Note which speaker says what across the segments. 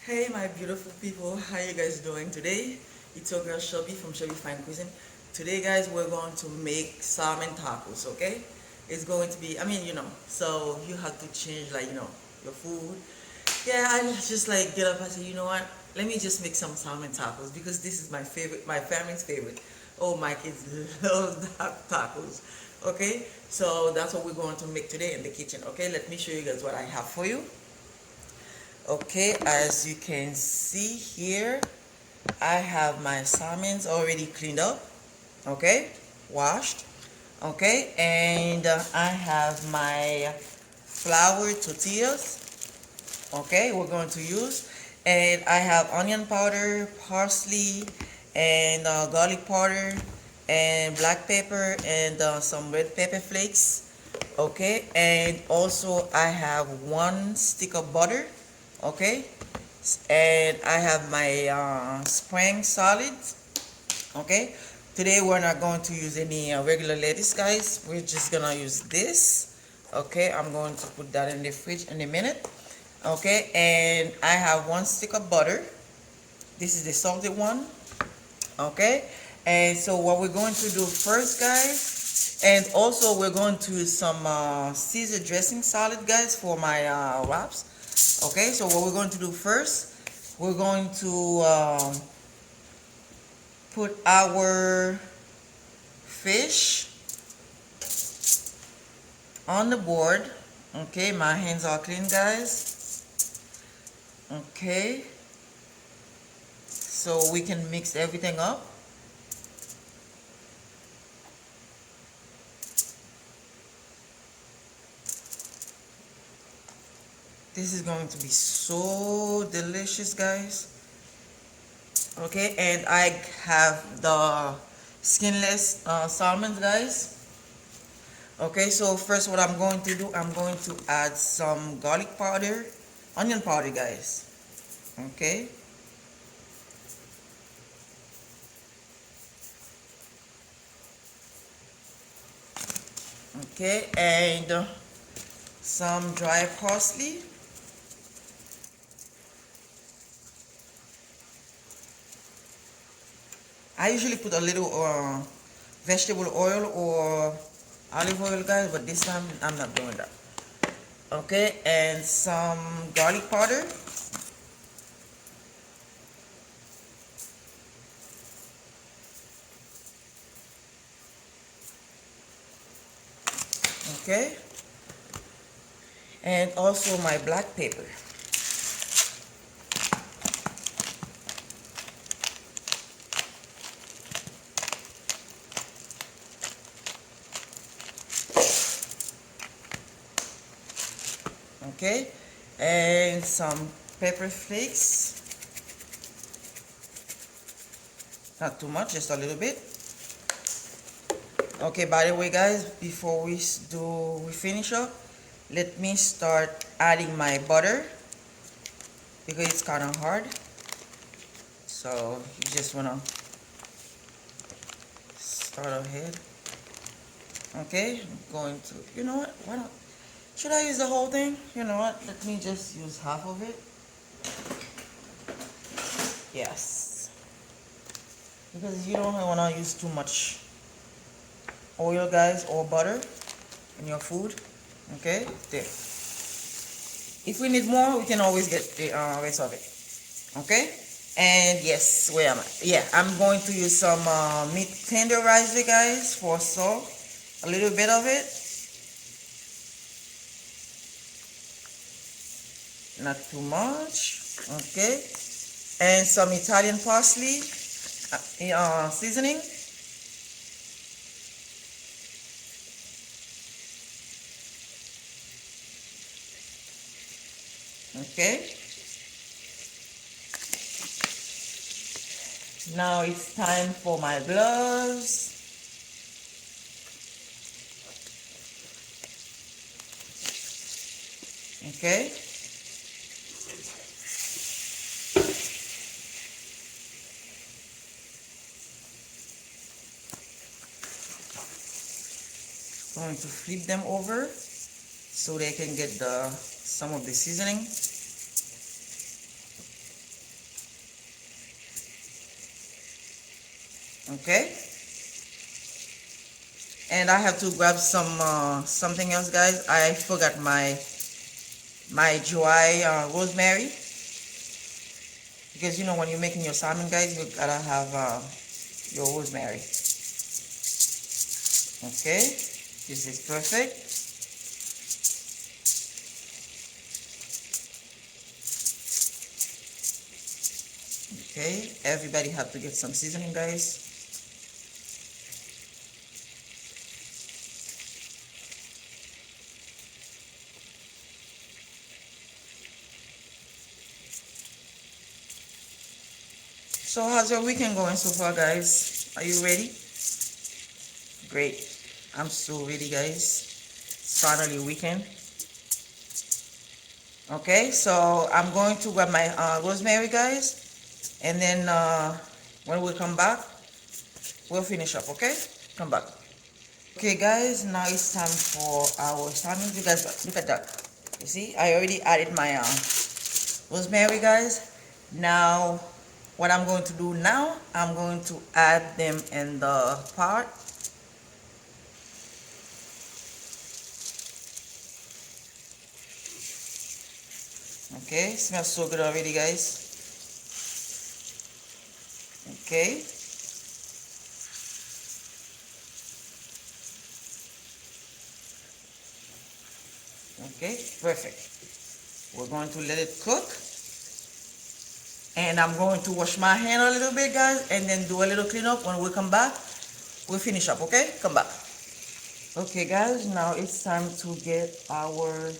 Speaker 1: Hey my beautiful people, how you guys doing today? It's your girl Shelby from Shelby Fine Cuisine. Today guys we're going to make salmon tacos, okay? It's going to be, so you have to change your food. Yeah, I just get up and say, you know what? Let me just make some salmon tacos because this is my favorite, my family's favorite. Oh, my kids love tacos. Okay, so that's what we're going to make today in the kitchen. Okay, let me show you guys what I have for you. Okay, as you can see here, I have my salmons already cleaned up, okay, washed, okay, and I have my flour tortillas, okay, we're going to use, and I have onion powder, parsley, and garlic powder, and black pepper, and some red pepper flakes, okay, and also I have one stick of butter, okay, and I have my spring solids. Okay, today we're not going to use any regular lettuce, guys. We're just gonna use this. Okay, I'm going to put that in the fridge in a minute. Okay, and I have one stick of butter. This is the salted one. Okay, and so what we're going to do first, guys, and also we're going to use some Caesar dressing salad, guys, for my wraps. Okay, so what we're going to do first, we're going to put our fish on the board. Okay, my hands are clean, guys. Okay, so we can mix everything up. This is going to be so delicious, guys. Okay, and I have the skinless salmon, guys. Okay, so first what I'm going to do, I'm going to add some garlic powder, onion powder, guys. Okay, okay, and some dry parsley. I usually put a little vegetable oil or olive oil, guys, but this time I'm not doing that. Okay, and some garlic powder. Okay, and also my black pepper. Okay, and some pepper flakes. Not too much, just a little bit. Okay, by the way, guys, before we finish up, let me start adding my butter because it's kind of hard. So you just wanna start ahead. Okay, I'm going to. You know what? Why not? Should I use the whole thing? You know what? Let me just use half of it. Yes, because you don't want to use too much oil, guys, or butter in your food. Okay, there. If we need more, we can always get the rest of it. Okay, and yes, where am I? Yeah, I'm going to use some meat tenderizer, guys, for salt. A little bit of it, not too much. Okay, and some Italian parsley seasoning. Okay, now it's time for my gloves. Okay, going to flip them over so they can get the some of the seasoning. Okay, and I have to grab some something else, guys. I forgot my dry rosemary, because you know when you're making your salmon, guys, you gotta have your rosemary. Okay, this is perfect. Okay, everybody have to get some seasoning, guys. So how's your weekend going so far, guys? Are you ready? Great. I'm so ready, guys. It's finally weekend. Okay, so I'm going to grab my rosemary, guys, and then when we come back, we'll finish up. Okay, come back. Okay, guys, now it's time for our salmon. You guys, look at that. You see, I already added my rosemary, guys. Now, what I'm going to do now, I'm going to add them in the pot. Okay, smells so good already, guys. Okay, okay, perfect. We're going to let it cook. And I'm going to wash my hand a little bit, guys, and then do a little cleanup. When we come back, we'll finish up, okay? Come back. Okay, guys, now it's time to get our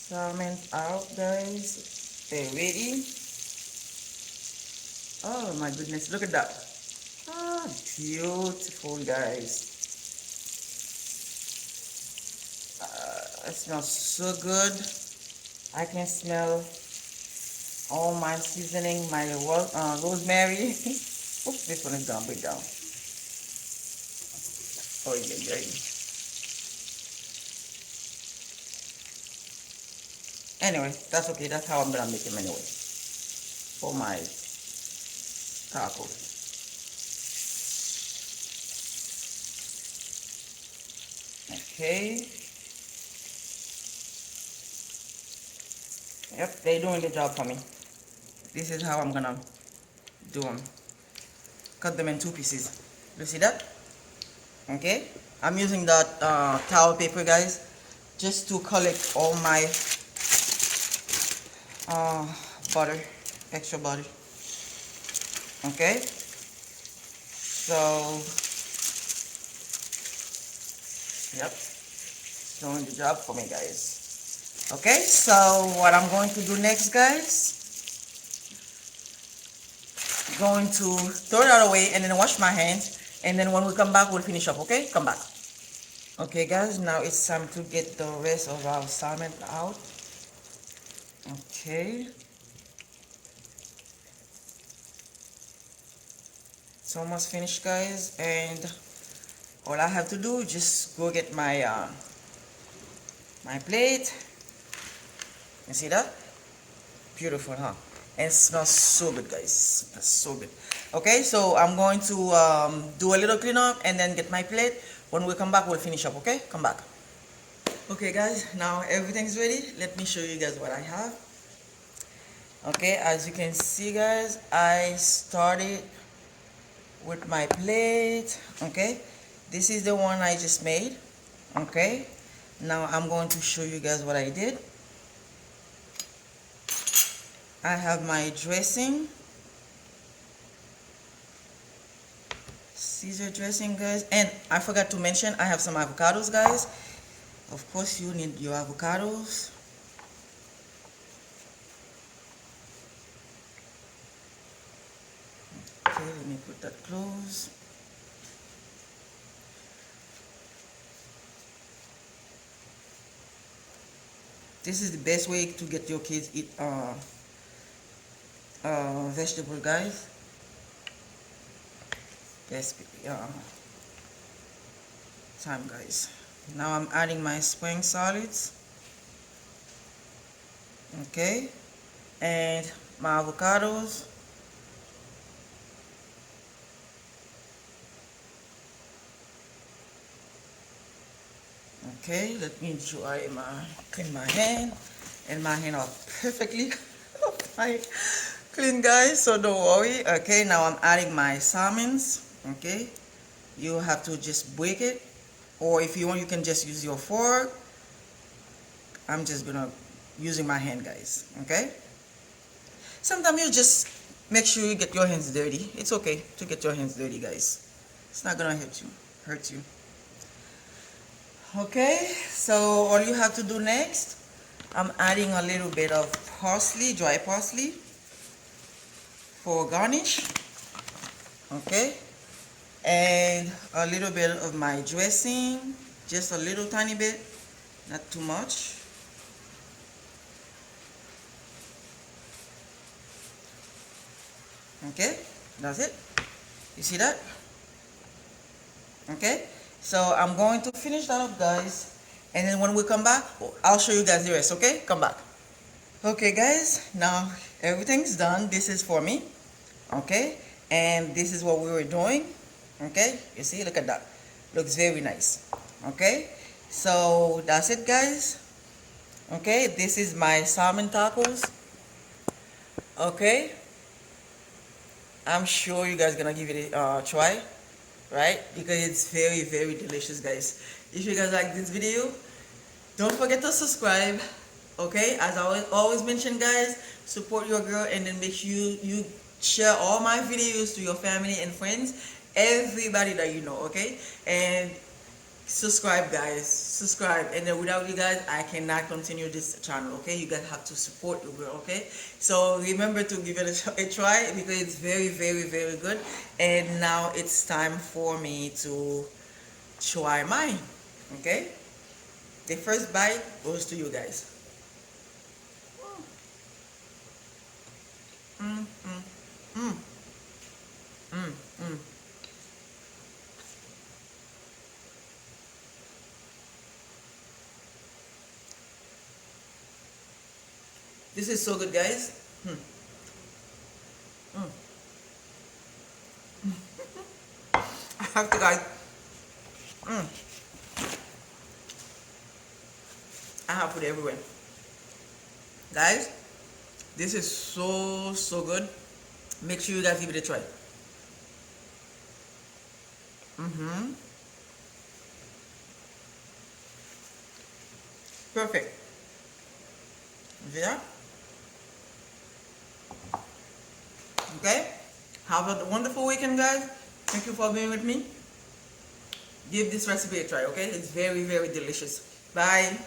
Speaker 1: salmon out, guys. They're ready. Oh my goodness, look at that. Ah, beautiful, guys. It smells so good. I can smell all my seasoning, my rosemary. Oops, this one is gonna break down. Oh yeah, yeah. Anyway, that's okay. That's how I'm gonna make them anyway. For my taco. Okay. Yep, they're doing the job for me. This is how I'm gonna do them. Cut them in two pieces. You see that? Okay. I'm using that towel paper, guys, just to collect all my uh, butter, extra butter. Okay. So, yep, doing the job for me, guys. Okay, so what I'm going to do next, guys, going to throw it out away and then wash my hands, and then when we come back, we'll finish up. Okay, come back. Okay, guys, now it's time to get the rest of our salmon out. Okay, it's almost finished, guys, and all I have to do is just go get my my plate. You see that? Beautiful, huh? And it smells so good, guys. That's so good. Okay, so I'm going to do a little cleanup and then get my plate. When we come back, we'll finish up. Okay, come back. Okay, guys, now everything's ready. Let me show you guys what I have. Okay, as you can see, guys, I started with my plate. Okay, this is the one I just made. Okay, now I'm going to show you guys what I did. I have my dressing, Caesar dressing, guys, and I forgot to mention I have some avocados, guys. Of course, you need your avocados. Okay, let me put that close. This is the best way to get your kids eat vegetable, guys. Best time, guys. Now I'm adding my spring solids. Okay, and my avocados. Okay, let me dry clean my hand, and my hand are perfectly fine, clean, guys. So don't worry. Okay, now I'm adding my salmons. Okay, you have to just break it, or if you want, you can just use your fork. I'm just gonna using my hand, guys. Okay. Sometimes you just make sure you get your hands dirty. It's okay to get your hands dirty, guys. It's not gonna hurt you. Hurt you. Okay, so all you have to do next, I'm adding a little bit of parsley, dry parsley for garnish. Okay, and a little bit of my dressing, just a little tiny bit, not too much. Okay, that's it. You see that? Okay, so I'm going to finish that up, guys, and then when we come back, I'll show you guys the rest. Okay, come back. Okay, guys, now everything's done. This is for me. Okay, and this is what we were doing. Okay, you see, look at that, looks very nice. Okay, so that's it, guys. Okay, this is my salmon tacos. Okay, I'm sure you guys gonna give it a try, right? Because it's very, very delicious, guys. If you guys like this video, don't forget to subscribe. Okay, as I always mention, guys, support your girl, and then make sure you share all my videos to your family and friends, everybody that you know. Okay, and subscribe, guys, subscribe. And then without you guys, I cannot continue this channel. Okay, you guys have to support your girl. Okay, so remember to give it a try, because it's very, very, very good. And now it's time for me to try mine. Okay, the first bite goes to you guys. Mm, mm, mm, mm, mm. This is so good, guys. Mm, mm. I have to, guys. Mm, I have put it everywhere, guys. This is so, so good. Make sure you guys give it a try. Mm-hmm. Perfect. Yeah. Okay. Have a wonderful weekend, guys. Thank you for being with me. Give this recipe a try, okay? It's very, very delicious. Bye.